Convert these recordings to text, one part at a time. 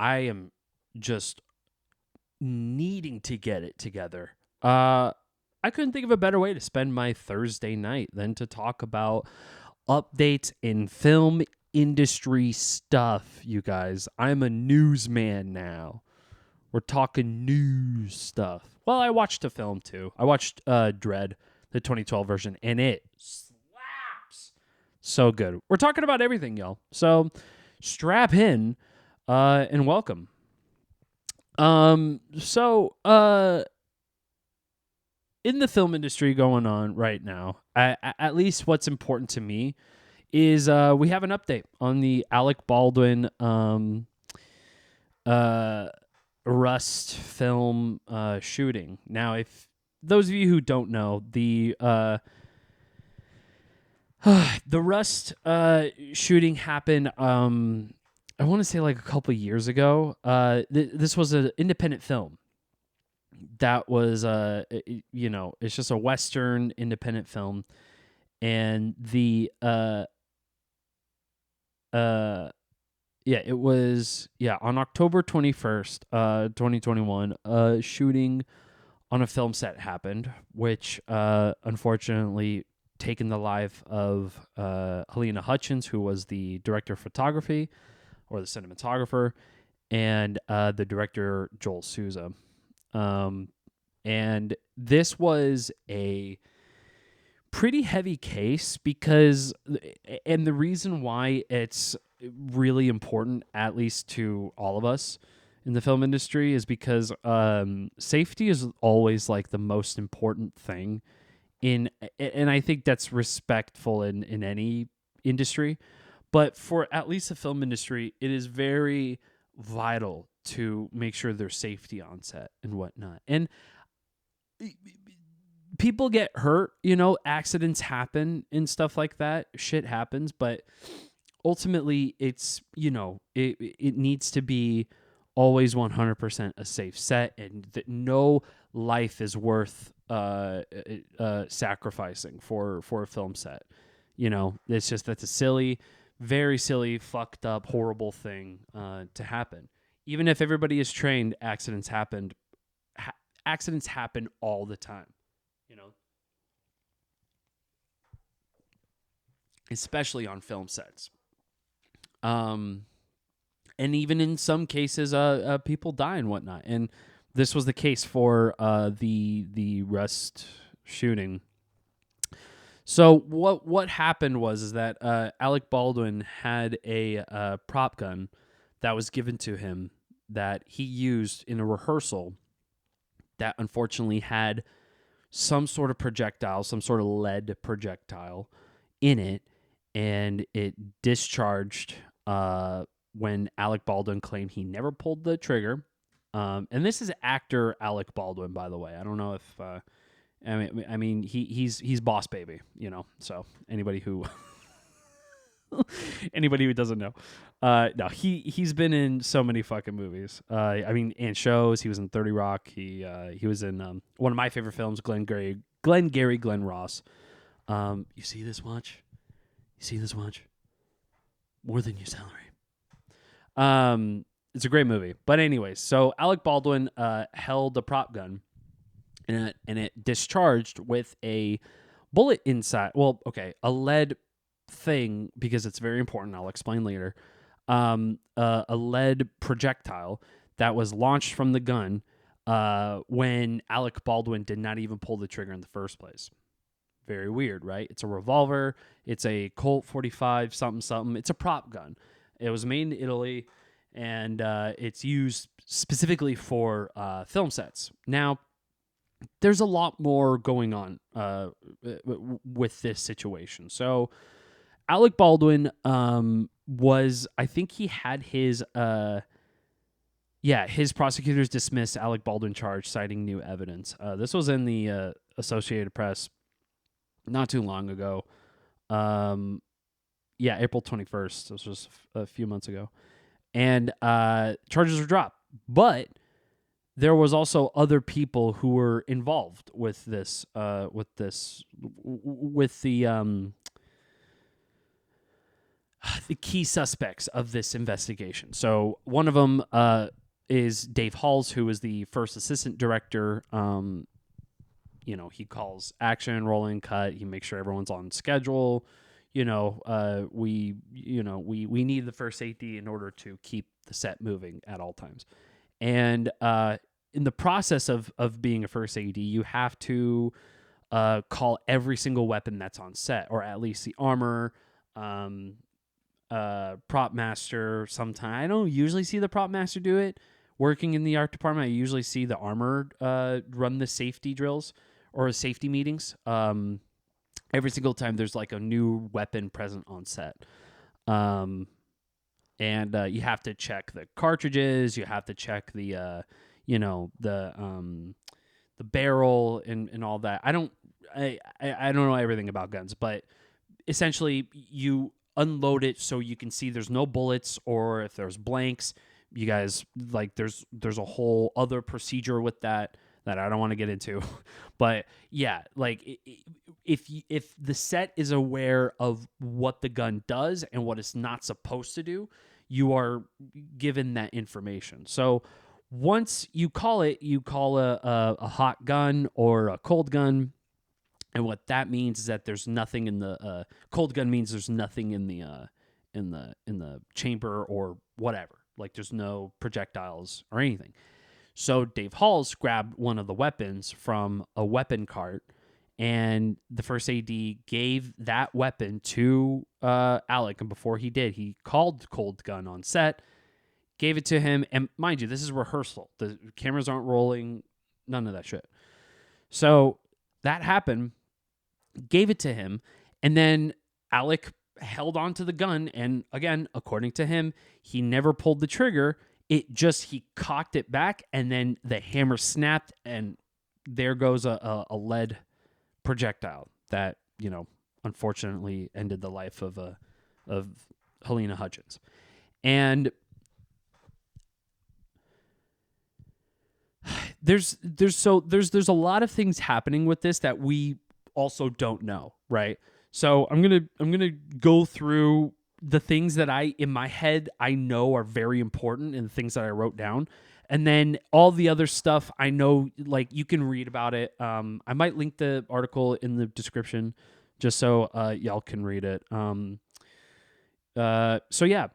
I am just needing to get it together. I couldn't think of a better way to spend my Thursday night than to talk about updates in film industry stuff, you guys. I'm a newsman now. We're talking news stuff. Well, I watched a film too. I watched DREDD, the 2012 version, and it slaps. So good. We're talking about everything, y'all. So strap in and welcome. So in the film industry going on right now, at least what's important to me is we have an update on the Alec Baldwin Rust film shooting. Now, if those of you who don't know, the Rust shooting happened. I want to say like a couple years ago. This was an independent film that was, it's just a Western independent film, and it was on October 21st, 2021. Shooting on a film set happened, which unfortunately taken the life of Helena Hutchins, who was the director of photography or the cinematographer, and the director Joel Souza. And this was a pretty heavy case because, and the reason why it's really important, at least to all of us in the film industry, is because safety is always like the most important thing and I think that's respectful in any industry, but for at least the film industry, it is very vital to make sure there's safety on set and whatnot. And people get hurt, accidents happen and stuff like that. Shit happens, but ultimately it's, it needs to be always 100% a safe set, and that no life is worth sacrificing for a film set. It's just, that's a very silly, fucked up, horrible thing to happen. Even if everybody is trained, accidents happen all the time, especially on film sets. And even in some cases, people die and whatnot. And this was the case for the Rust shooting. So what happened was that Alec Baldwin had a prop gun that was given to him that he used in a rehearsal that unfortunately had some sort of projectile, some sort of lead projectile in it, and it discharged when Alec Baldwin claimed he never pulled the trigger. And this is actor Alec Baldwin, by the way. I don't know if I mean he's Boss Baby, So anybody who doesn't know, no, he's been in so many fucking movies. And shows. He was in 30 Rock. He was in one of my favorite films, Glenn Gary, Glenn Ross. You see this watch? More than your salary. It's a great movie. But anyways, so Alec Baldwin held a prop gun, and it discharged with a bullet inside. Well, okay, a lead thing, because it's very important. I'll explain later. A lead projectile that was launched from the gun when Alec Baldwin did not even pull the trigger in the first place. Very weird, right? It's a revolver. It's a Colt 45 something. It's a prop gun. It was made in Italy, and it's used specifically for film sets. Now, there's a lot more going on with this situation. So, Alec Baldwin was, I think he had his prosecutors dismiss Alec Baldwin charge, citing new evidence. This was in the Associated Press not too long ago. April 21st. This was a few months ago. And charges were dropped. But there was also other people who were involved with this, with the the key suspects of this investigation. So one of them is Dave Halls, who is the first assistant director. He calls action, rolling, cut. He makes sure everyone's on schedule. We need the first AD in order to keep the set moving at all times. And in the process of being a first AD, you have to call every single weapon that's on set, or at least the armor, prop master. Sometimes I don't usually see the prop master do it. Working in the art department, I usually see the armor run the safety drills or safety meetings. Every single time there's like a new weapon present on set. And you have to check the cartridges. You have to check the barrel and all that. I don't know everything about guns, but essentially you unload it so you can see there's no bullets, or if there's blanks, you guys there's a whole other procedure with that I don't want to get into. But yeah, if the set is aware of what the gun does and what it's not supposed to do, you are given that information. So once you call it, you call a hot gun or a cold gun. And what that means is that there's nothing in the cold gun means there's nothing in the chamber or whatever. Like there's no projectiles or anything. So Dave Halls grabbed one of the weapons from a weapon cart, and the first AD gave that weapon to Alec. And before he did, he called cold gun on set, gave it to him. And mind you, this is rehearsal. The cameras aren't rolling, none of that shit. So that happened, gave it to him, and then Alec held on to the gun. And again, according to him, he never pulled the trigger. He cocked it back, and then the hammer snapped, and there goes a lead projectile that, unfortunately ended the life of Helena Hutchins. And there's a lot of things happening with this that we also don't know, right? So I'm gonna go through the things that in my head I know are very important, and the things that I wrote down, and then all the other stuff I know, you can read about it. I might link the article in the description just so y'all can read it. So yeah.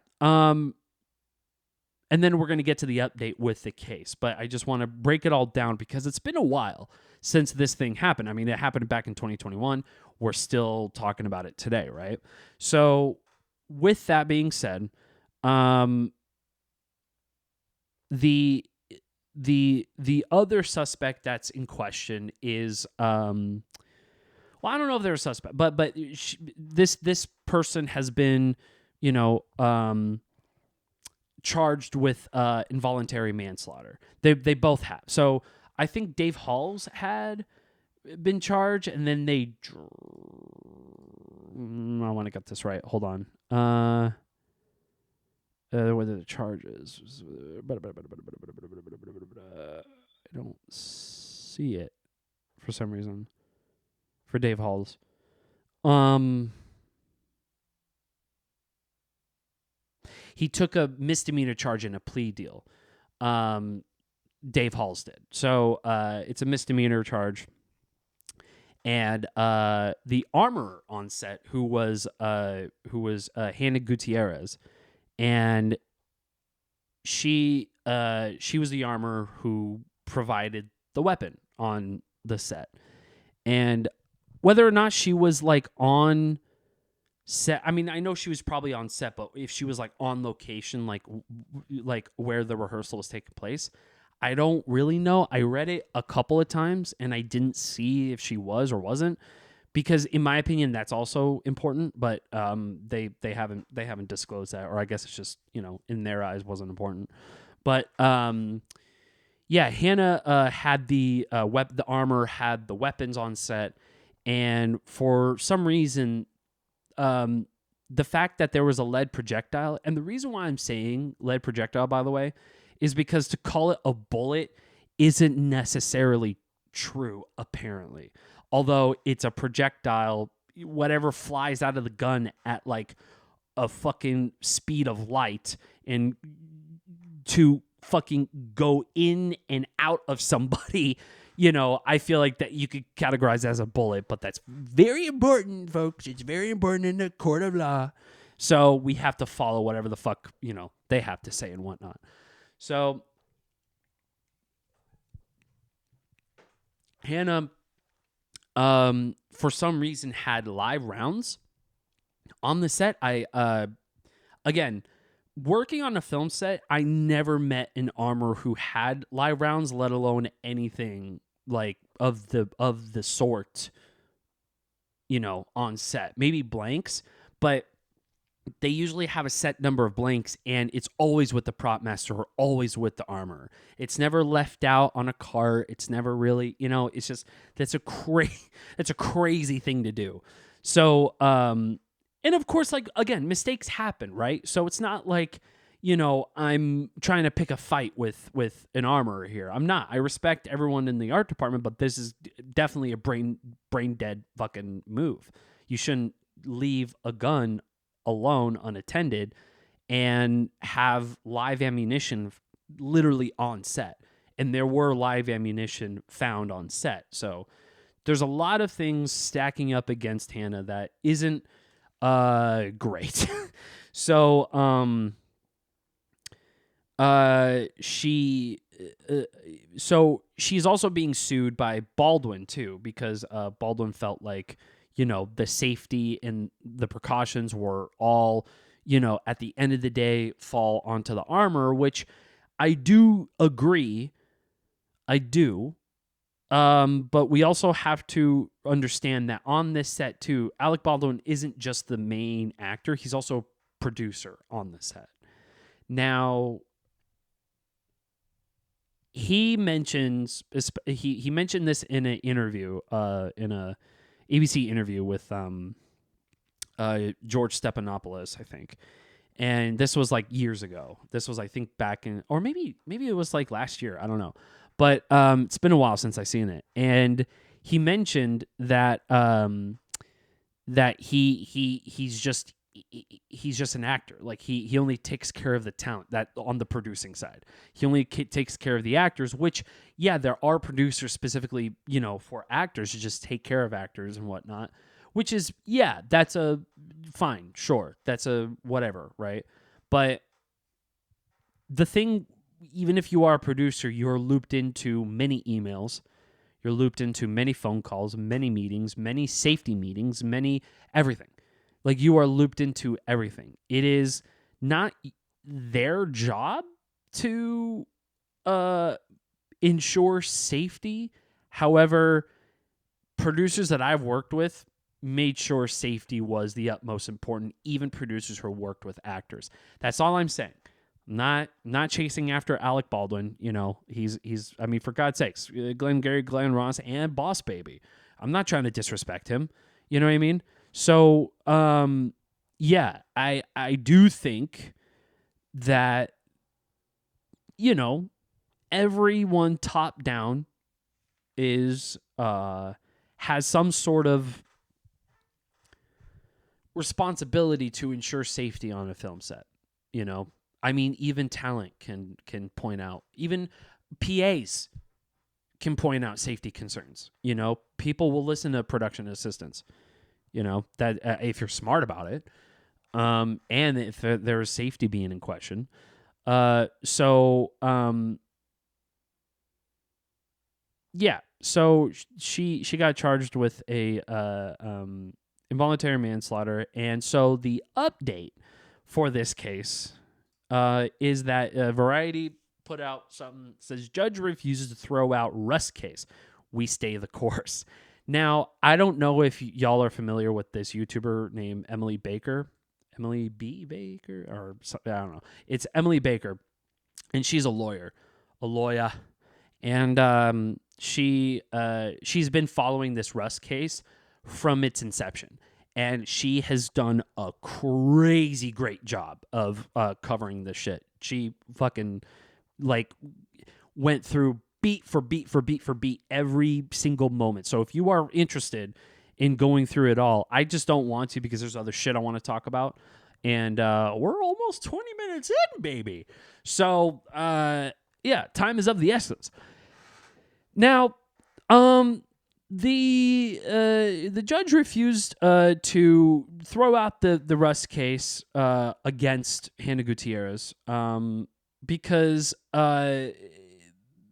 And then we're going to get to the update with the case. But I just want to break it all down because it's been a while since this thing happened. I mean, it happened back in 2021. We're still talking about it today, right? So with that being said, the other suspect that's in question is well, I don't know if they're a suspect, but this person has been, charged with involuntary manslaughter. They both have. So I think Dave Halls had been charged, and then I want to get this right. Hold on. Whether the charges, I don't see it for some reason for Dave Halls. He took a misdemeanor charge in a plea deal. Dave Halls did. So it's a misdemeanor charge. And the armorer on set, who was Hannah Gutierrez, and she was the armorer who provided the weapon on the set. And whether or not she was on set, I mean, I know she was probably on set, but if she was on location, like where the rehearsal was taking place, I don't really know. I read it a couple of times and I didn't see if she was or wasn't, because in my opinion that's also important, but they haven't disclosed that, or I guess it's just, in their eyes wasn't important. But yeah, Hannah had the armor had the weapons on set, and for some reason the fact that there was a lead projectile, and the reason why I'm saying lead projectile, by the way, is because to call it a bullet isn't necessarily true, apparently. Although it's a projectile, whatever flies out of the gun at a fucking speed of light and to fucking go in and out of somebody, I feel like that you could categorize as a bullet, but that's very important, folks. It's very important in the court of law. So we have to follow whatever the fuck, they have to say and whatnot. So Hannah, for some reason had live rounds on the set. Again, working on a film set, I never met an armor who had live rounds, let alone anything like of the sort, on set. Maybe blanks, but they usually have a set number of blanks, and it's always with the prop master or always with the armor. It's never left out on a cart. It's never really, it's just that's a crazy thing to do. So, and of course, like, again, mistakes happen, right? So it's not like, I'm trying to pick a fight with an armorer here. I'm not. I respect everyone in the art department, but this is definitely a brain dead fucking move. You shouldn't leave a gun alone, unattended, and have live ammunition literally on set. And there were live ammunition found on set. So there's a lot of things stacking up against Hannah that isn't great. So she's also being sued by Baldwin too, because Baldwin felt like, the safety and the precautions were all, at the end of the day fall onto the armor, which I do agree. I do. But we also have to understand that on this set too, Alec Baldwin isn't just the main actor. He's also a producer on the set. Now, he mentions he mentioned this in an interview, in a ABC interview with George Stephanopoulos, I think. And this was like years ago. This was, I think, back in, or maybe it was like last year. I don't know. But it's been a while since I've seen it. And he mentioned that that he's just an actor. Like he only takes care of the talent, that on the producing side. He only takes care of the actors, which, yeah, there are producers specifically, for actors to just take care of actors and whatnot, which is, yeah, that's a fine, sure. That's a whatever, right? But the thing, even if you are a producer, you're looped into many emails. You're looped into many phone calls, many meetings, many safety meetings, many everything. Like, you are looped into everything. It is not their job to ensure safety. However, producers that I've worked with made sure safety was the utmost important, even producers who worked with actors. That's all I'm saying. Not chasing after Alec Baldwin. He's I mean, for God's sakes, Glengarry Glen Ross and Boss Baby. I'm not trying to disrespect him. You know what I mean? So, yeah, I do think that, everyone top down is, has some sort of responsibility to ensure safety on a film set. I mean, even talent can point out, even PAs can point out safety concerns. People will listen to production assistants. That if you're smart about it, and if there is safety being in question. Yeah. So she got charged with a involuntary manslaughter, and so the update for this case is that Variety put out something that says judge refuses to throw out Russ case. We stay the course. Now, I don't know if y'all are familiar with this YouTuber named Emily Baker. Emily B. Baker? Or something, I don't know. It's Emily Baker, and she's a lawyer. And she's been following this Russ case from its inception. And she has done a crazy great job of covering this shit. She fucking, went through beat for beat for beat for beat every single moment. So if you are interested in going through it all, I just don't want to, because there's other shit I want to talk about And we're almost 20 minutes in, baby. So, yeah, time is of the essence. Now, the judge refused to throw out the Rust case against Hannah Gutierrez because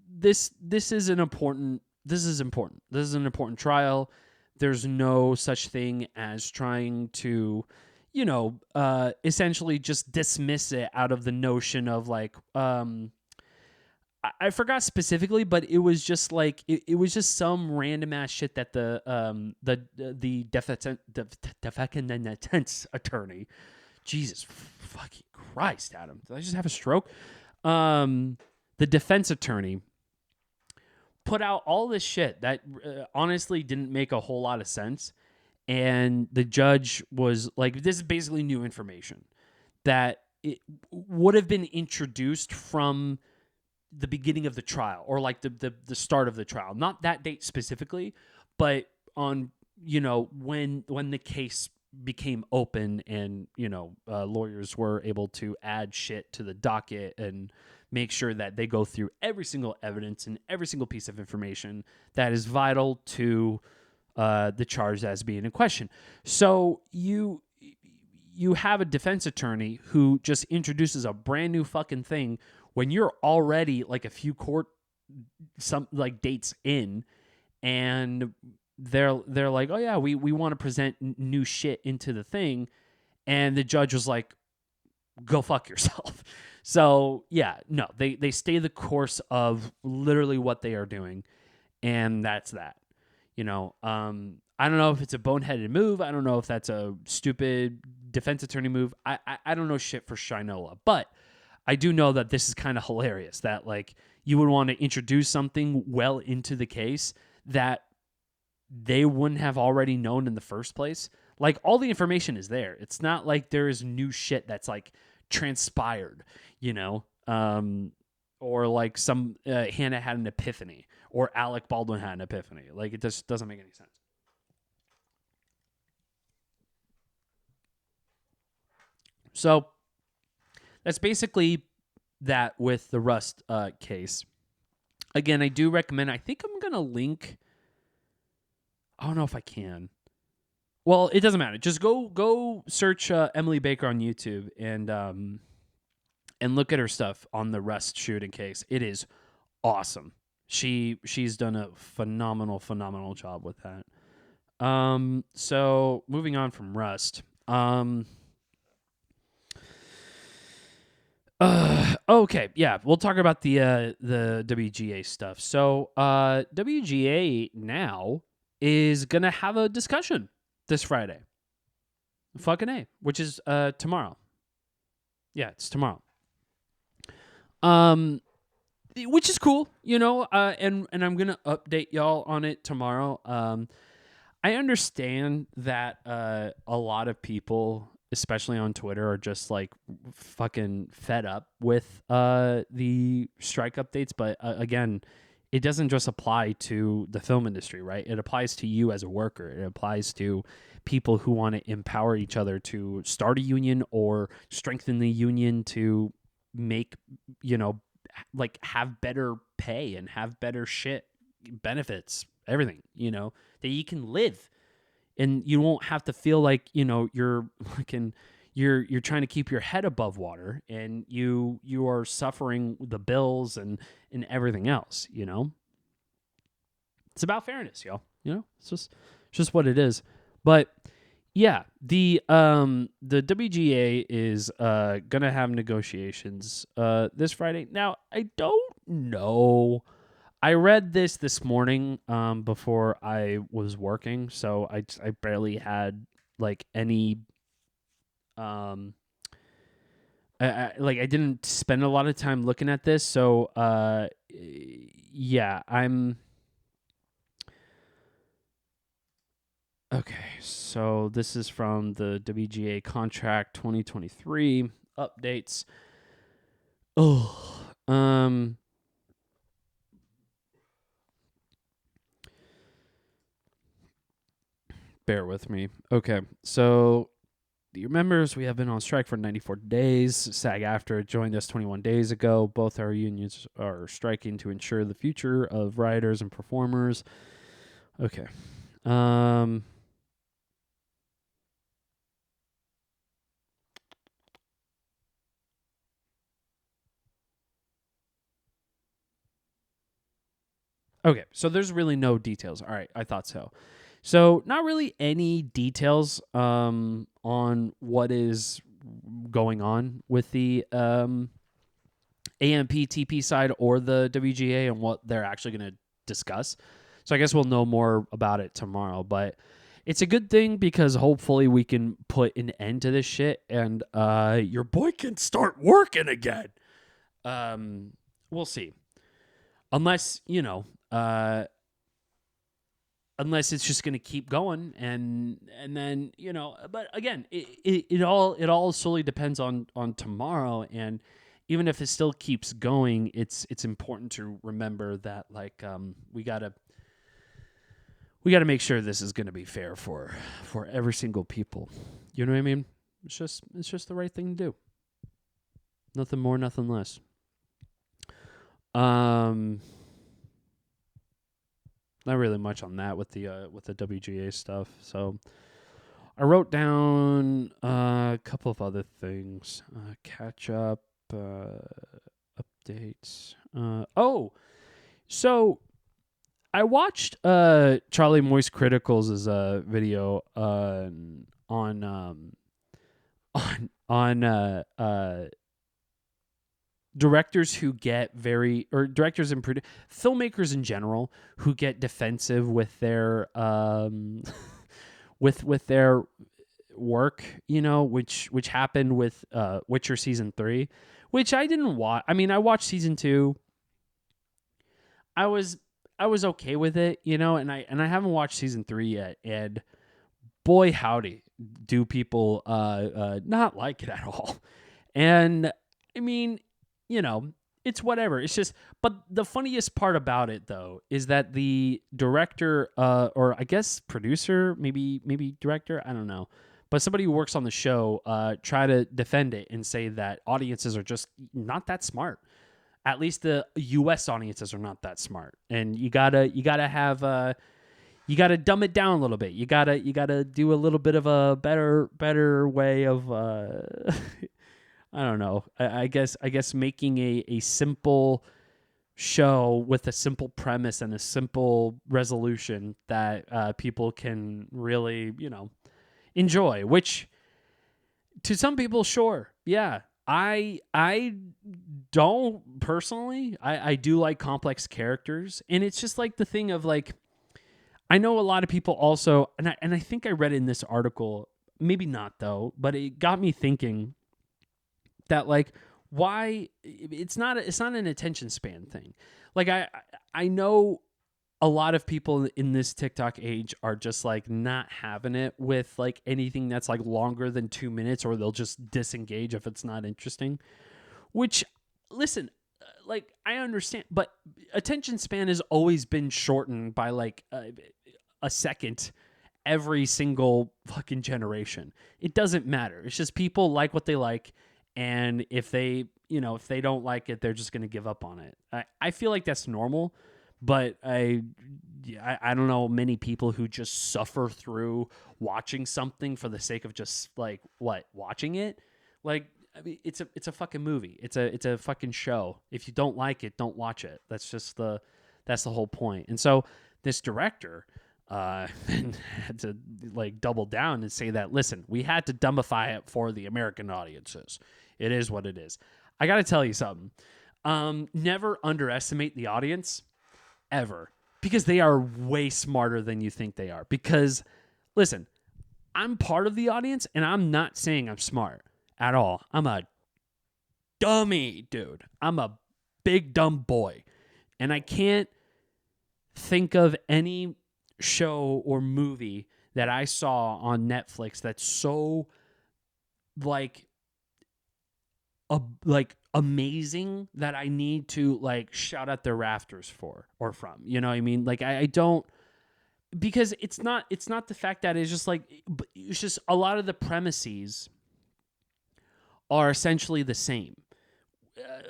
this is an important this is important. This is an important trial. There's no such thing as trying to, essentially just dismiss it out of the notion of like, I forgot specifically, but it was just like it was just some random ass shit that the defense attorney, Jesus fucking Christ, Adam, did I just have a stroke? The defense attorney put out all this shit that honestly didn't make a whole lot of sense. And the judge was like, this is basically new information that it would have been introduced from the beginning of the trial, or like the start of the trial. Not that date specifically, but on, when the case became open and, lawyers were able to add shit to the docket and make sure that they go through every single evidence and every single piece of information that is vital to the charge that's being in question. So you have a defense attorney who just introduces a brand new fucking thing when you're already like a few dates in, and they're like, oh yeah, we want to present new shit into the thing, and the judge was like, go fuck yourself. So yeah, no, they stay the course of literally what they are doing, and that's that. I don't know if it's a boneheaded move. I don't know if that's a stupid defense attorney move. I don't know shit for Shinola, but I do know that this is kind of hilarious that like you would want to introduce something well into the case that they wouldn't have already known in the first place. Like all the information is there. It's not like there is new shit that's like transpired, or like some Hannah had an epiphany or Alec Baldwin had an epiphany. Like it just doesn't make any sense. So that's basically that with the Rust case. Again, I do recommend. I think I'm gonna link. I don't know if I can. Well, it doesn't matter. Just go search Emily Baker on YouTube and look at her stuff on the Rust shooting case. It is awesome. She's done a phenomenal job with that. So moving on from Rust. Okay, yeah, we'll talk about the WGA stuff. So, WGA now is gonna have a discussion this Friday. Fucking A, which is tomorrow. Yeah, it's tomorrow. Which is cool, and I'm gonna update y'all on it tomorrow. I understand that a lot of people, especially on Twitter, are just like fucking fed up with the strike updates. But again, it doesn't just apply to the film industry, right? It applies to you as a worker. It applies to people who want to empower each other to start a union or strengthen the union to make, like have better pay and have better shit, benefits, everything, that you can live. And you won't have to feel like, you're fucking you're trying to keep your head above water and you are suffering the bills and everything else, It's about fairness, y'all. It's just what it is. But yeah, the WGA is gonna have negotiations this Friday. Now, I don't know. I read this morning before I was working, so I barely had like any I didn't spend a lot of time looking at this, so yeah, I'm okay. So this is from the WGA contract 2023 updates. Oh, bear with me. Okay, so the members, we have been on strike for 94 days. SAG-AFTRA joined us 21 days ago. Both our unions are striking to ensure the future of writers and performers. Okay. Okay, so there's really no details. All right, I thought so. So not really any details on what is going on with the AMP-TP side or the WGA and what they're actually going to discuss. So I guess we'll know more about it tomorrow. But it's a good thing because hopefully we can put an end to this shit and your boy can start working again. We'll see. Unless, unless it's just going to keep going and then, but again, it all solely depends on tomorrow. And even if it still keeps going, it's important to remember that we got to make sure this is going to be fair for every single people. You know what I mean? It's just the right thing to do. Nothing more, nothing less. Not really much on that with the WGA stuff. So I wrote down a couple of other things. Catch up, updates. So I watched Charlie Moist Criticals' video on directors who get directors and filmmakers in general who get defensive with their with their work, which happened with Witcher season 3, which I didn't watch. I mean, I watched season 2. I was okay with it, and I haven't watched season 3 yet, and boy howdy do people not like it at all. And I mean, it's whatever. It's just, but the funniest part about it though is that the director, or I guess producer, maybe director, I don't know, but somebody who works on the show, try to defend it and say that audiences are just not that smart. At least the U.S. audiences are not that smart, and you gotta have you gotta dumb it down a little bit. You gotta do a little bit of a better way of. I don't know. I guess making a simple show with a simple premise and a simple resolution that people can really, enjoy. Which to some people, sure, yeah. I don't personally. I do like complex characters, and it's just like the thing of I know a lot of people also, and I think I read in this article, maybe not though, but it got me thinking that why it's not an attention span thing. I know a lot of people in this TikTok age are just not having it with anything that's longer than 2 minutes, or they'll just disengage if it's not interesting, which listen, I understand, but attention span has always been shortened by a second every single fucking generation. It doesn't matter. It's just people like what they like. And if they don't like it, they're just going to give up on it. I feel like that's normal, but I don't know many people who just suffer through watching something for the sake of just watching it. I mean, it's a fucking movie. It's a fucking show. If you don't like it, don't watch it. That's the whole point. And so this director and had to double down and say that, listen, we had to dumbify it for the American audiences. It is what it is. I got to tell you something. Never underestimate the audience ever, because they are way smarter than you think they are. Because listen, I'm part of the audience, and I'm not saying I'm smart at all. I'm a dummy, dude. I'm a big dumb boy. And I can't think of any show or movie that I saw on Netflix that's so amazing that I need to shout at the rafters for or from. You know what I mean? I don't. because it's not the fact that it's just like, it's just a lot of the premises are essentially the same,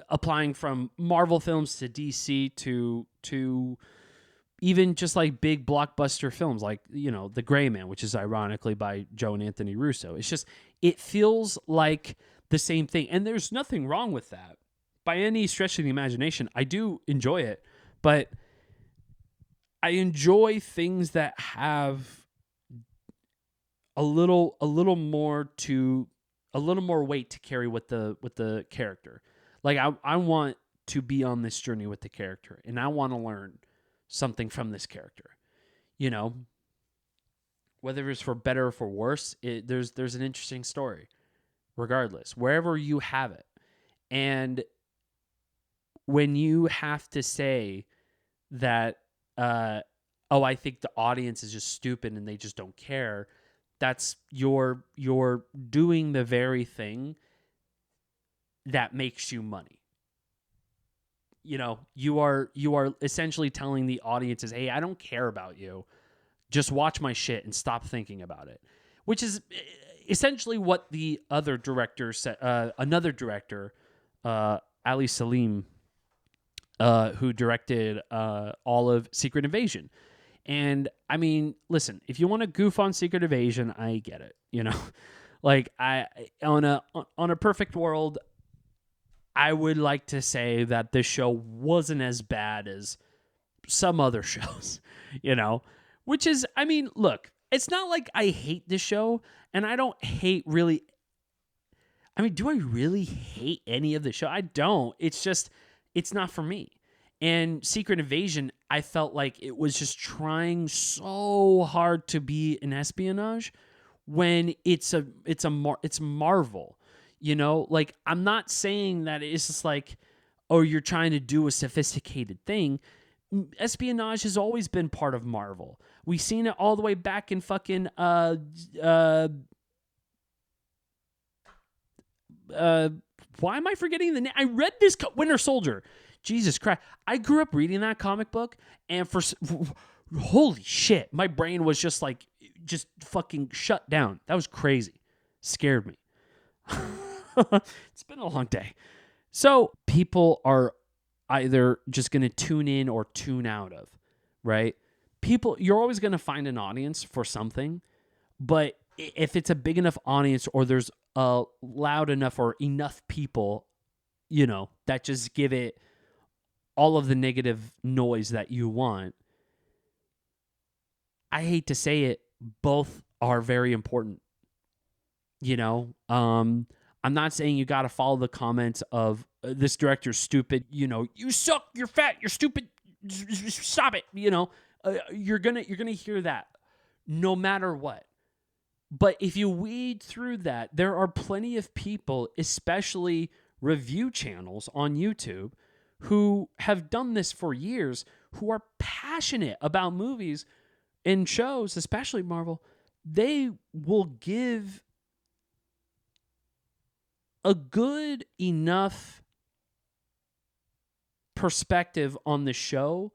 applying from Marvel films to DC to even just like big blockbuster films like, The Gray Man, which is ironically by Joe and Anthony Russo. It's just, it feels like the same thing. And there's nothing wrong with that by any stretch of the imagination. I do enjoy it, but I enjoy things that have a little more weight to carry with the character. Like I want to be on this journey with the character, and I want to learn something from this character. Whether it's for better or for worse, there's an interesting story, regardless, wherever you have it. And when you have to say that, I think the audience is just stupid and they just don't care, that's you're doing the very thing that makes you money. You are essentially telling the audiences, hey, I don't care about you. Just watch my shit and stop thinking about it. Which is essentially what the other director said. Another director, Ali Salim, who directed all of Secret Invasion. And I mean, listen, if you want to goof on Secret Invasion, I get it. Like on a perfect world, I would like to say that this show wasn't as bad as some other shows, which is, I mean, look, it's not like I hate this show, and I don't hate really. I mean, do I really hate any of the show? I don't. It's just, it's not for me. And Secret Invasion, I felt like it was just trying so hard to be an espionage when it's Marvel. Like, I'm not saying that it's just like, oh, you're trying to do a sophisticated thing. Espionage has always been part of Marvel. We've seen it all the way back in fucking why am I forgetting the name? I read this Winter Soldier. Jesus Christ. I grew up reading that comic book, and holy shit, my brain was just fucking shut down. That was crazy. Scared me. It's been a long day. So people are either just going to tune in or tune out of, right? You're always going to find an audience for something, but if it's a big enough audience or there's a loud enough or enough people, that just give it all of the negative noise that you want, I hate to say it, both are very important. I'm not saying you got to follow the comments of this director's stupid, you suck, you're fat, you're stupid, stop it, you're going to hear that no matter what. But if you weed through that, there are plenty of people, especially review channels on YouTube, who have done this for years, who are passionate about movies and shows, especially Marvel. They will give a good enough perspective on the show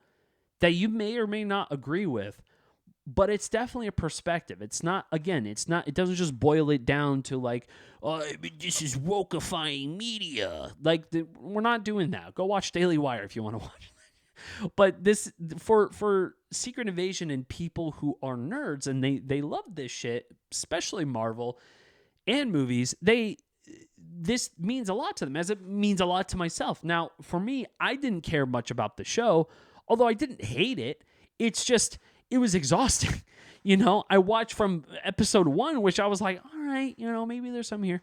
that you may or may not agree with, but it's definitely a perspective. It doesn't just boil it down to like, oh, this is wokeifying media. Like, we're not doing that. Go watch Daily Wire if you want to watch that. But this, for Secret Invasion and people who are nerds and they love this shit, especially Marvel and movies, this means a lot to them, as it means a lot to myself. Now, for me, I didn't care much about the show, although I didn't hate it. It's just, it was exhausting. I watched from episode 1, which I was like, all right, maybe there's some here.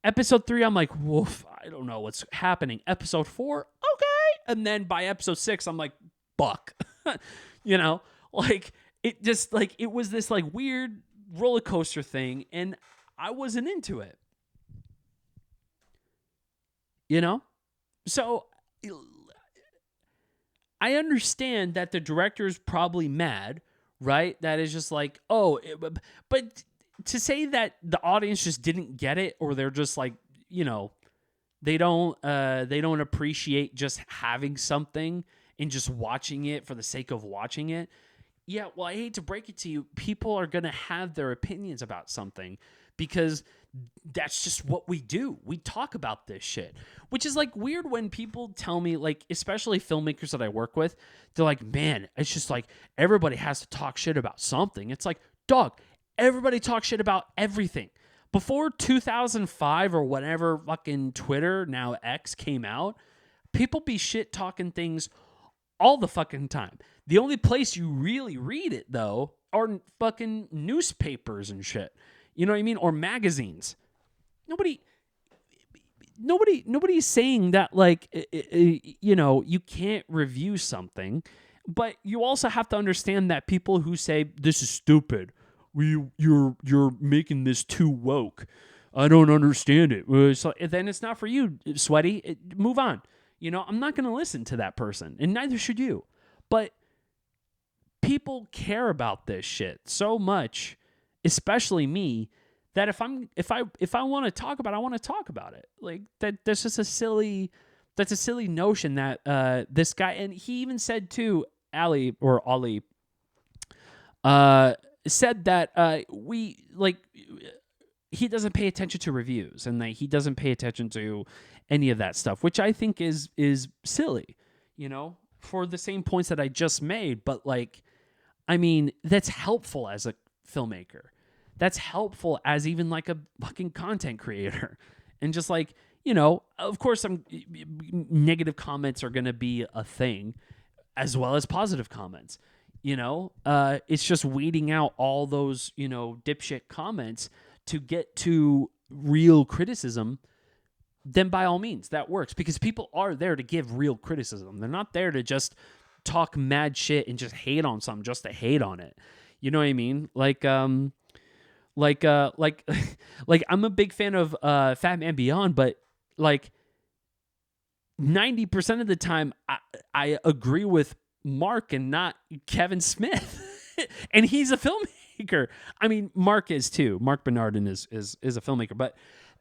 Episode 3, I'm like, woof, I don't know what's happening. Episode 4, okay. And then by episode 6, I'm like, fuck. Like, it just, like, it was this, like, weird roller coaster thing, and I wasn't into it. So I understand that the director's probably mad, right? That is just like, but to say that the audience just didn't get it, or they're just like, they don't appreciate just having something and just watching it for the sake of watching it, Yeah, well, I hate to break it to you. People are going to have their opinions about something because that's just what we do. We talk about this shit, which is like weird when people tell me, like, especially filmmakers that I work with, they're like, man, it's just like everybody has to talk shit about something. It's like, dog, everybody talks shit about everything. Before 2005 or whenever fucking Twitter, now X, came out, people be shit talking things all the fucking time. The only place you really read it, though, are fucking newspapers and shit. You know what I mean? Or magazines. Nobody's saying that, like, you know, you can't review something, but you also have to understand that people who say this is stupid, you're making this too woke, I don't understand it. So then it's not for you, sweaty. Move on. You know, I'm not going to listen to that person, and neither should you. But people care about this shit so much, especially me, that if I want to talk about it, I want to talk about it. Like that's just a silly notion that this guy, and he even said too, Ali, said that he doesn't pay attention to reviews and that he doesn't pay attention to any of that stuff, which I think is silly, you know, for the same points that I just made. But like, I mean, that's helpful as a filmmaker. That's helpful as even like a fucking content creator. And just like, you know, of course, some negative comments are going to be a thing as well as positive comments. You know, it's just weeding out all those, you know, dipshit comments to get to real criticism. Then by all means, that works because people are there to give real criticism. They're not there to just talk mad shit and just hate on something just to hate on it. You know what I mean? Like I'm a big fan of Fat Man Beyond, but like 90% of the time I agree with Mark and not Kevin Smith. And he's a filmmaker. I mean, Mark is too. Mark Bernardin is a filmmaker, but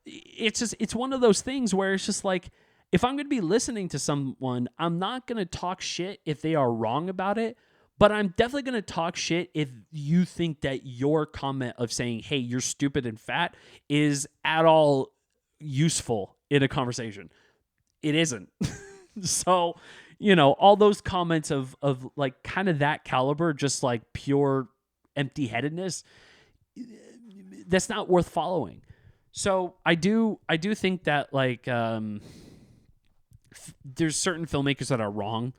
it's one of those things where it's just like, if I'm going to be listening to someone, I'm not going to talk shit if they are wrong about it, but I'm definitely going to talk shit if you think that your comment of saying, hey, you're stupid and fat is at all useful in a conversation. It isn't. So, you know, all those comments of like kind of that caliber, just like pure empty-headedness, that's not worth following. So I do think that like there's certain filmmakers that are wrong,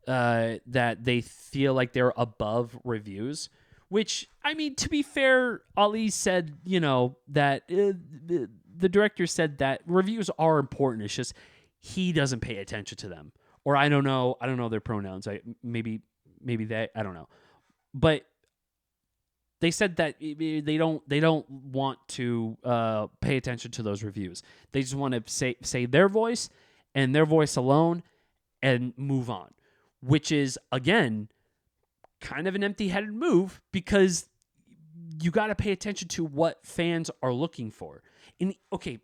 that they feel like they're above reviews, which, I mean, to be fair, Ali said, you know, that the director said that reviews are important. It's just he doesn't pay attention to them. Or I don't know their pronouns. Maybe they, I don't know. But they said that they don't want to pay attention to those reviews. They just want to say their voice and their voice alone and move on, which is, again, kind of an empty-headed move because you got to pay attention to what fans are looking for. And okay,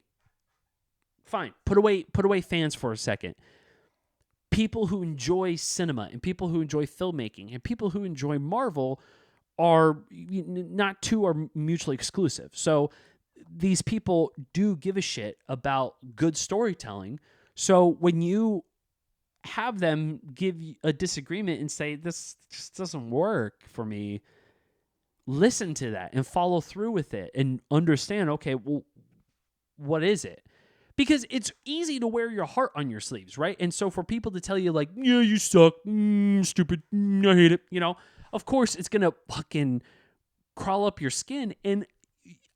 fine, put away fans for a second. People who enjoy cinema and people who enjoy filmmaking and people who enjoy Marvel are not two are mutually exclusive. So these people do give a shit about good storytelling. So when you have them give a disagreement and say, this just doesn't work for me, listen to that and follow through with it and understand, okay, well, what is it? Because it's easy to wear your heart on your sleeves, right? And so for people to tell you like, yeah, you suck, stupid, I hate it, you know, of course it's going to fucking crawl up your skin. And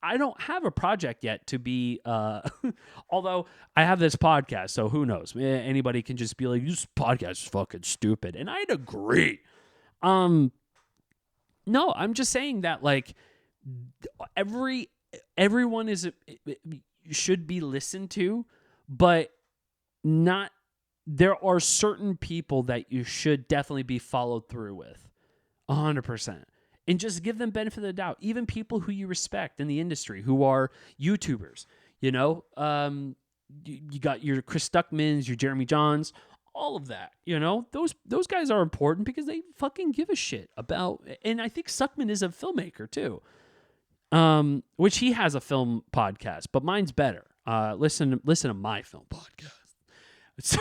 I don't have a project yet to be, although I have this podcast, so who knows? Anybody can just be like, this podcast is fucking stupid. And I'd agree. No, I'm just saying that like everyone should be listened to, but not, there are certain people that you should definitely be followed through with 100%. And just give them benefit of the doubt. Even people who you respect in the industry, who are YouTubers, you know, you got your Chris Stuckmans, your Jeremy Johns, all of that. Those guys are important because they fucking give a shit about. And I think Suckman is a filmmaker too, which he has a film podcast, but mine's better. Listen to my film podcast.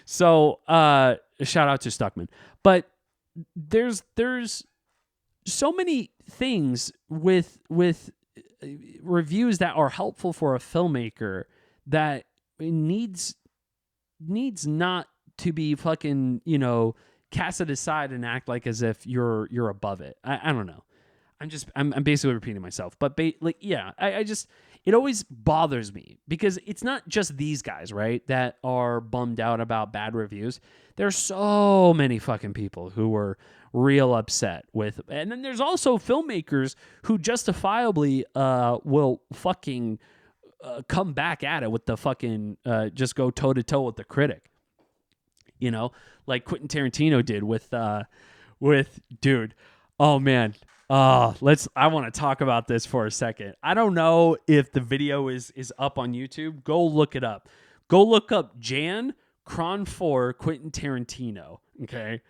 So shout out to Stuckman. But there's so many things with reviews that are helpful for a filmmaker that needs not to be fucking, casted aside and act like as if you're above it. I don't know. I'm basically repeating myself, but I just, it always bothers me because it's not just these guys, right, that are bummed out about bad reviews. There's so many fucking people who were real upset with, and then there's also filmmakers who justifiably will fucking come back at it with the fucking just go toe to toe with the critic, like Quentin Tarantino did with dude. Oh man. I want to talk about this for a second. I don't know if the video is up on YouTube. Go look it up. Go look up Jan Cron 4 Quentin Tarantino. Okay.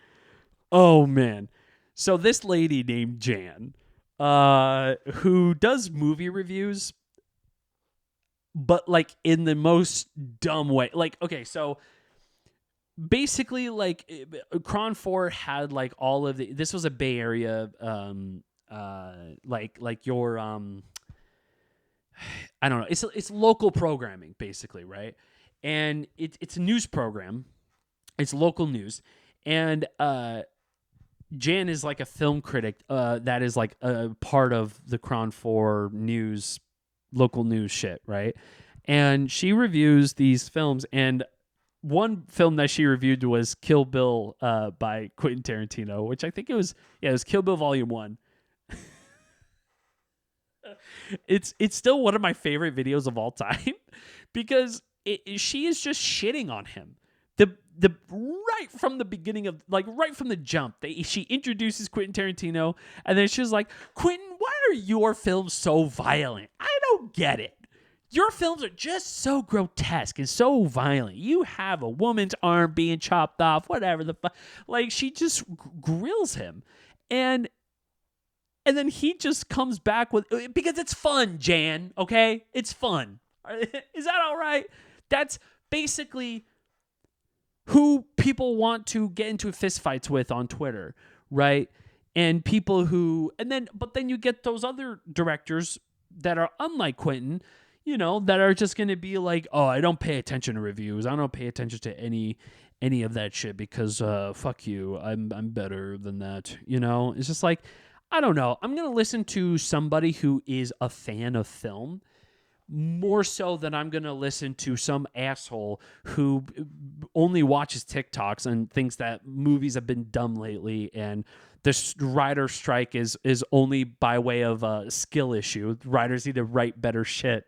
Oh man. So this lady named Jan, who does movie reviews, but like in the most dumb way. Like, okay, so basically, like, Cron 4 had like all of this was a Bay Area, like your I don't know, it's local programming basically, right? And it's a news program, it's local news, and Jan is like a film critic that is like a part of the Cron 4 news, local news shit, right? And she reviews these films, and one film that she reviewed was Kill Bill by Quentin Tarantino, which I think it was Kill Bill Volume 1. It's still one of my favorite videos of all time because she is just shitting on him. The right from the beginning of, like, right from the jump, she introduces Quentin Tarantino, and then she's like, Quentin, why are your films so violent? I don't get it. Your films are just so grotesque and so violent. You have a woman's arm being chopped off, whatever the fuck. Like, she just grills him. And then he just comes back with, because it's fun, Jan, okay? It's fun. Is that all right? That's basically who people want to get into fistfights with on Twitter, right? And people who, but then you get those other directors that are unlike Quentin, that are just going to be like, oh, I don't pay attention to reviews. I don't pay attention to any of that shit because fuck you. I'm better than that. It's just like, I don't know. I'm going to listen to somebody who is a fan of film more so than I'm going to listen to some asshole who only watches TikToks and thinks that movies have been dumb lately and this writer strike is only by way of a skill issue. Writers need to write better shit.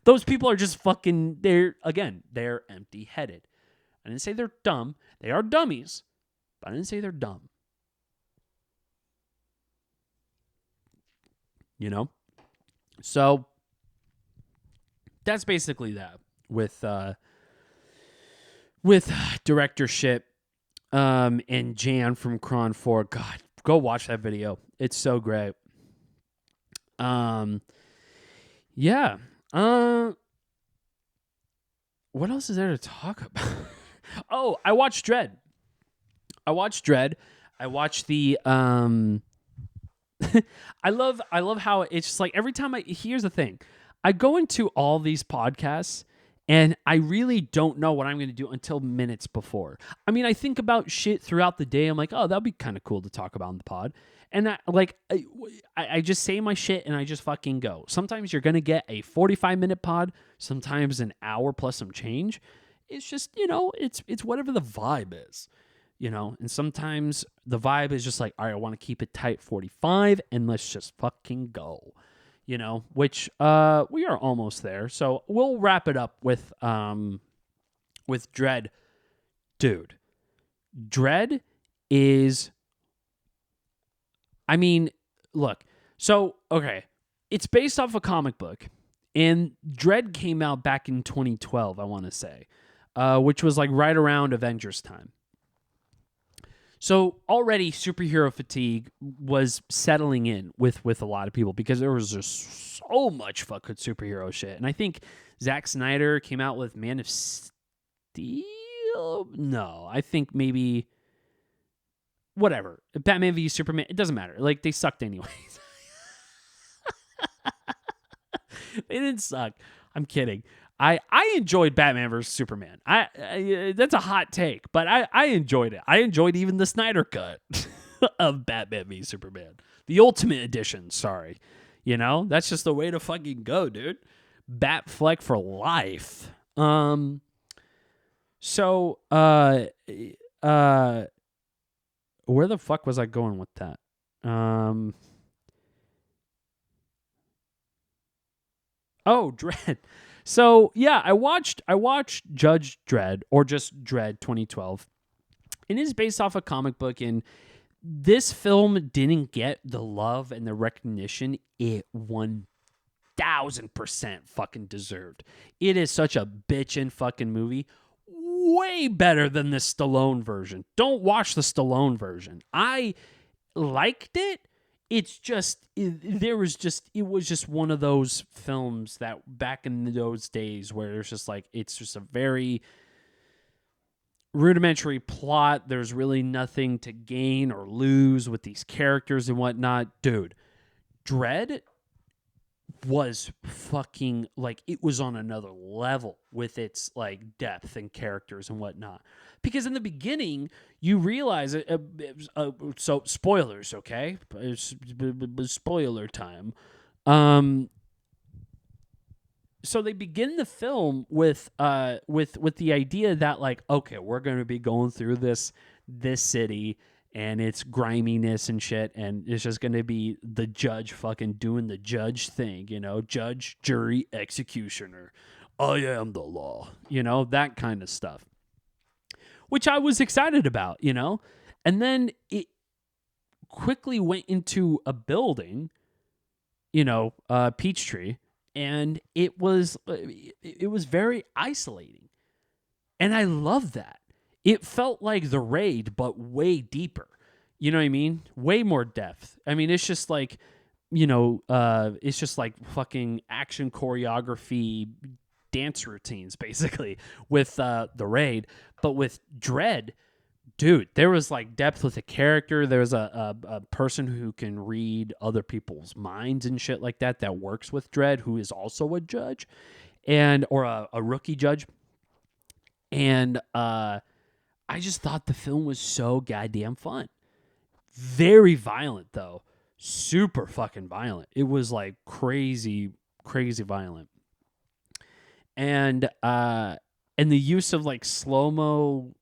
Those people are just fucking, they're empty-headed. I didn't say they're dumb. They are dummies, but I didn't say they're dumb. So that's basically that with directorship and Jan from Cron 4. God, go watch that video. It's so great. Yeah. What else is there to talk about? Oh, I watched DREDD. I watched the I love how it's just like every time here's the thing. I go into all these podcasts and I really don't know what I'm going to do until minutes before. I mean, I think about shit throughout the day. I'm like, oh, that'd be kind of cool to talk about in the pod. And I just say my shit and I just fucking go. Sometimes you're going to get a 45-minute pod, sometimes an hour plus some change. It's just, it's whatever the vibe is. And sometimes the vibe is just like, all right, I want to keep it tight 45 and let's just fucking go, which we are almost there. So we'll wrap it up with DREDD. Dude, DREDD is, I mean, look, so, okay, it's based off a comic book and DREDD came out back in 2012, I want to say. which was like right around Avengers time. So already superhero fatigue was settling in with a lot of people because there was just so much fucking superhero shit. And I think Zack Snyder came out with Man of Steel. No, I think maybe whatever. Batman v Superman. It doesn't matter. Like, they sucked anyways. They didn't suck. I'm kidding. I enjoyed Batman vs Superman. I that's a hot take, but I enjoyed it. I enjoyed even the Snyder cut of Batman v Superman, the Ultimate Edition. Sorry, that's just the way to fucking go, dude. Batfleck for life. So where the fuck was I going with that? Oh, Dredd. So yeah, I watched Judge Dredd, or just Dredd 2012. It is based off a comic book, and this film didn't get the love and the recognition it 1000% fucking deserved. It is such a bitchin' fucking movie. Way better than the Stallone version. Don't watch the Stallone version. I liked it. It's just, it was just one of those films that back in those days where it's just like, it's just a very rudimentary plot. There's really nothing to gain or lose with these characters and whatnot. Dude, Dredd was fucking, like, it was on another level with its like depth and characters and whatnot. Because in the beginning, you realize so spoilers, okay? Spoiler time. So they begin the film with the idea that, like, okay, we're going to be going through this city and its griminess and shit, and it's just going to be the judge fucking doing the judge thing, judge, jury, executioner. I am the law, that kind of stuff, which I was excited about, and then it quickly went into a building, Peachtree, and it was very isolating, and I love that. It felt like The Raid, but way deeper. You know what I mean? Way more depth. I mean, it's just like, it's just like fucking action choreography, dance routines, basically, with The Raid. But with Dredd, dude, there was like depth with a character. There was a person who can read other people's minds and shit like that works with Dredd, who is also a judge, or a rookie judge. And I just thought the film was so goddamn fun. Very violent, though. Super fucking violent. It was like crazy, crazy violent. And the use of like slow-mo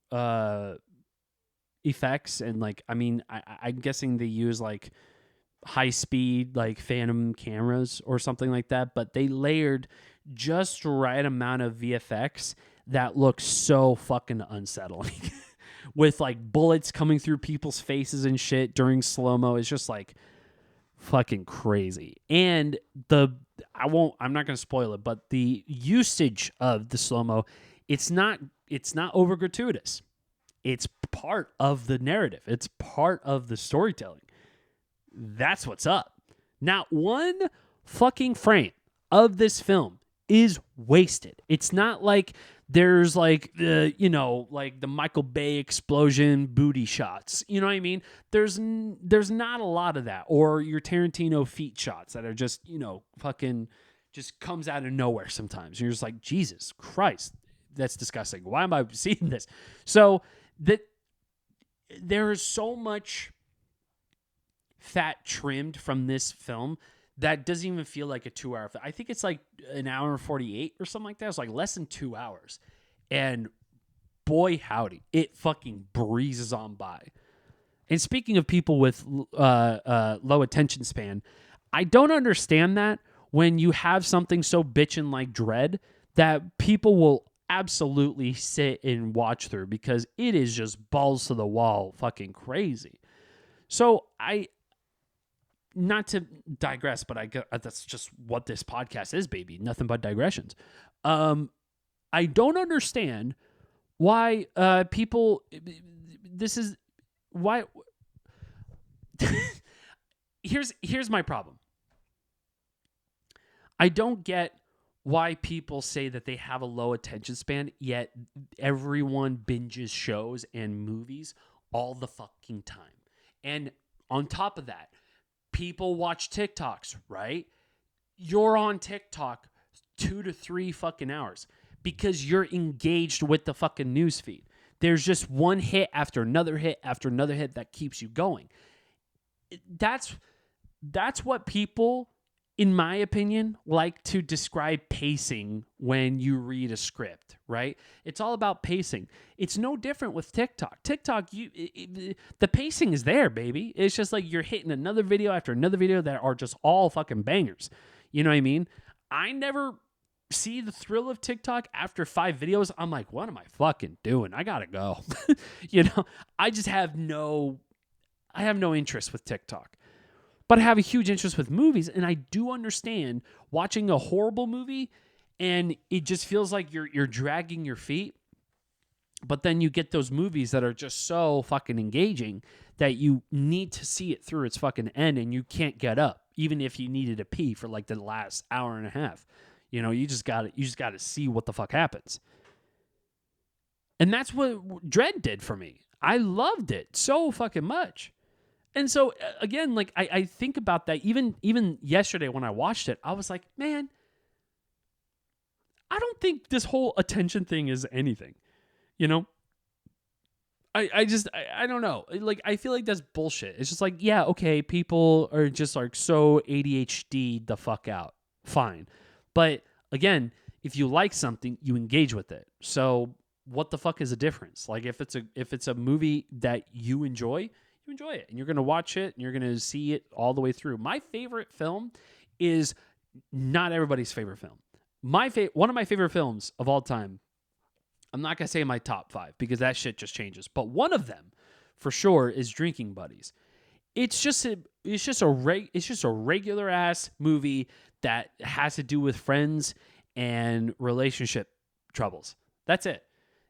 effects, and like, I mean, I'm guessing they use like high speed, like Phantom cameras or something like that, but they layered just right amount of VFX that looks so fucking unsettling. With like bullets coming through people's faces and shit during slow-mo. It's just like fucking crazy. And I'm not going to spoil it, but the usage of the slow-mo, it's not over gratuitous. It's part of the narrative. It's part of the storytelling. That's what's up. Not one fucking frame of this film is wasted. It's not like there's like like the Michael Bay explosion booty shots. You know what I mean? There's not a lot of that, or your Tarantino feet shots that are just, fucking just comes out of nowhere sometimes. You're just like, Jesus Christ, that's disgusting. Why am I seeing this? So that there is so much fat trimmed from this film that doesn't even feel like a 2-hour film. I think it's like an hour and 48 or something like that. It's like less than 2 hours. And boy, howdy, it fucking breezes on by. And speaking of people with low attention span, I don't understand that when you have something so bitchin' like Dredd that people will absolutely sit and watch through, because it is just balls to the wall fucking crazy. So not to digress, but that's just what this podcast is, baby. Nothing but digressions. I don't understand why people this is why here's my problem. I don't get why people say that they have a low attention span, yet everyone binges shows and movies all the fucking time. And on top of that, people watch TikToks, right? You're on TikTok 2 to 3 fucking hours because you're engaged with the fucking news feed. There's just one hit after another hit after another hit that keeps you going. That's what people, in my opinion, like to describe pacing when you read a script, right? It's all about pacing. It's no different with TikTok. TikTok, the pacing is there, baby. It's just like you're hitting another video after another video that are just all fucking bangers. You know what I mean? I never see the thrill of TikTok after 5 videos. I'm like, what am I fucking doing? I gotta go. I just have no interest with TikTok. But I have a huge interest with movies, and I do understand watching a horrible movie and it just feels like you're dragging your feet. But then you get those movies that are just so fucking engaging that you need to see it through its fucking end and you can't get up, even if you needed to pee for like the last hour and a half. You just got to see what the fuck happens. And that's what DREDD did for me. I loved it so fucking much. And so, again, like, I think about that. Even yesterday when I watched it, I was like, man, I don't think this whole attention thing is anything. I don't know. Like, I feel like that's bullshit. It's just like, yeah, okay, people are just like so ADHD the fuck out. Fine. But again, if you like something, you engage with it. So what the fuck is the difference? Like, if it's a movie that you enjoy it, and you're going to watch it and you're going to see it all the way through. My favorite film is not everybody's favorite film. One of my favorite films of all time, I'm not going to say my top 5 because that shit just changes, but one of them for sure is Drinking Buddies. It's just a regular ass movie that has to do with friends and relationship troubles. That's it.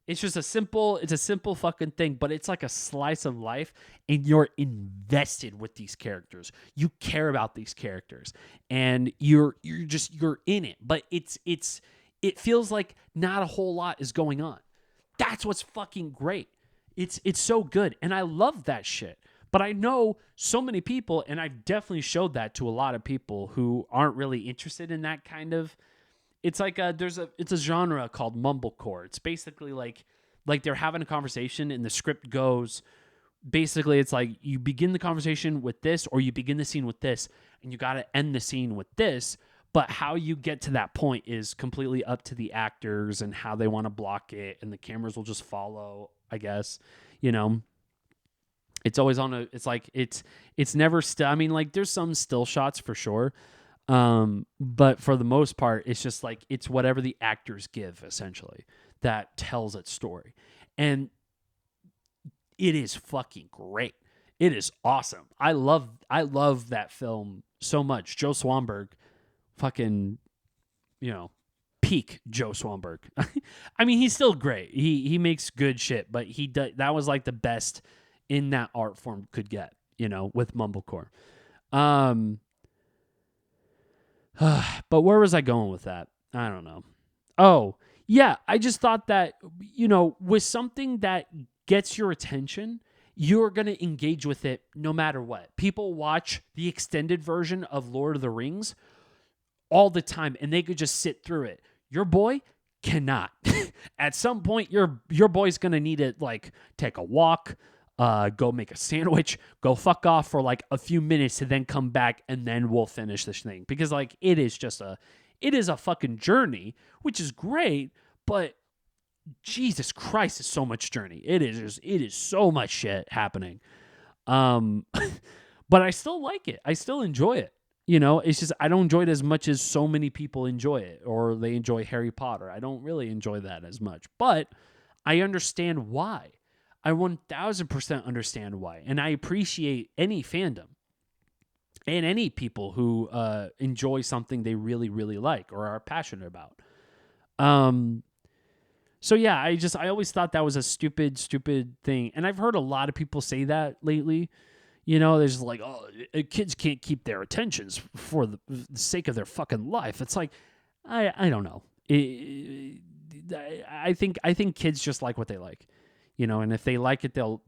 It's just a simple fucking thing, but it's like a slice of life, and you're invested with these characters. You care about these characters, and you're in it. But it feels like not a whole lot is going on. That's what's fucking great. It's so good, and I love that shit. But I know so many people, and I've definitely showed that to a lot of people who aren't really interested in that kind of. It's like it's a genre called mumblecore. It's basically like they're having a conversation and the script goes, basically it's like you begin the conversation with this or you begin the scene with this and you got to end the scene with this, but how you get to that point is completely up to the actors and how they want to block it, and the cameras will just follow, I guess. It's always it's never still. I mean, like, there's some still shots for sure. But for the most part, it's just like, it's whatever the actors give, essentially, that tells its story. And it is fucking great. It is awesome. I love that film so much. Joe Swanberg, fucking, peak Joe Swanberg. I mean, he's still great. He makes good shit, but that was like the best in that art form could get, with mumblecore. But where was I going with that? I don't know. Oh, yeah. I just thought that, with something that gets your attention, you're going to engage with it no matter what. People watch the extended version of Lord of the Rings all the time, and they could just sit through it. Your boy cannot. At some point, your boy's going to need to, like, take a walk, go make a sandwich, go fuck off for like a few minutes to then come back, and then we'll finish this thing. Because like it is a fucking journey, which is great, but Jesus Christ, it's so much journey. It is so much shit happening. But I still like it. I still enjoy it. It's just I don't enjoy it as much as so many people enjoy it, or they enjoy Harry Potter. I don't really enjoy that as much, but I understand why. I 1000% understand why. And I appreciate any fandom and any people who enjoy something they really, really like or are passionate about. So yeah, I always thought that was a stupid thing. And I've heard a lot of people say that lately. You know, there's like, oh, kids can't keep their attentions for the sake of their fucking life. It's like, I don't know. I think kids just like what they like, you know, and if they like it, they'll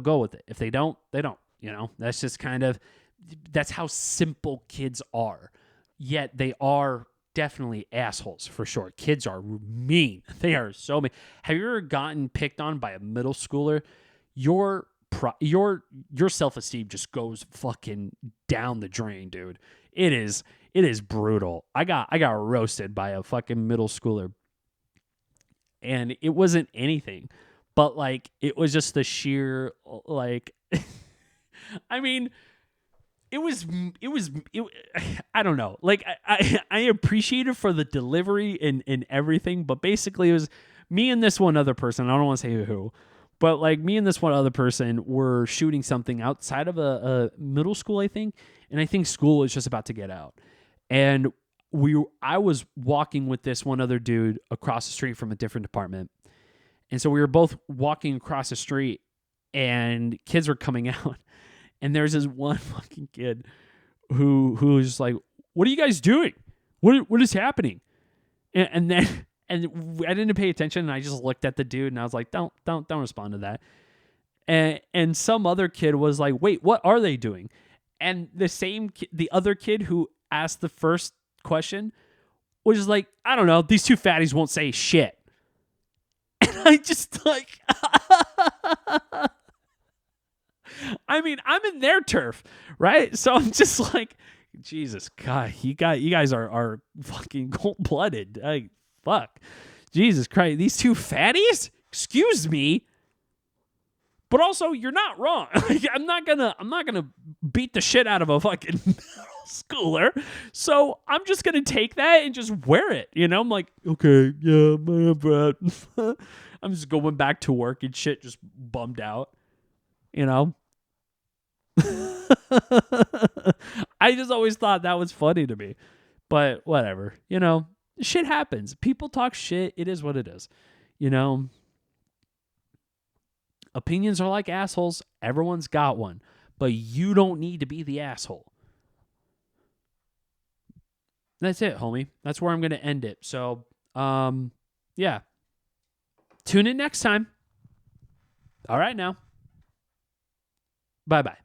go with it. If they don't, they don't. You know, that's just that's how simple kids are. Yet they are definitely assholes for sure. Kids are mean. They are so mean. Have you ever gotten picked on by a middle schooler? Your self-esteem just goes fucking down the drain, dude. It is brutal. I got roasted by a fucking middle schooler, and it wasn't anything, but like it was just the sheer like I mean, it was I don't know. Like I appreciate it for the delivery and everything, but basically it was me and this one other person. I don't want to say who, but like me and this one other person were shooting something outside of a middle school, I think, and I think school was just about to get out. And I was walking with this one other dude across the street from a different department. And so we were both walking across the street and kids were coming out. And there's this one fucking kid who was just like, "What are you guys doing? What is happening?" And then I didn't pay attention, and I just looked at the dude, and I was like, "Don't respond to that." And some other kid was like, "Wait, what are they doing?" And the other kid who asked the first question was just like, "I don't know. These two fatties won't say shit." And I just like. I mean, I'm in their turf, right? So I'm just like, Jesus, God, you guys are fucking cold-blooded. Like, fuck. Jesus Christ, these two fatties? Excuse me. But also, you're not wrong. Like, I'm not gonna beat the shit out of a fucking middle schooler. So I'm just gonna take that and just wear it. You know, I'm like, okay, yeah, my bad. I'm just going back to work and shit, just bummed out. You know? I just always thought that was funny to me. But whatever. You know, shit happens. People talk shit. It is what it is. You know? Opinions are like assholes. Everyone's got one. But you don't need to be the asshole. That's it, homie. That's where I'm going to end it. So, yeah. Tune in next time. All right now. Bye-bye.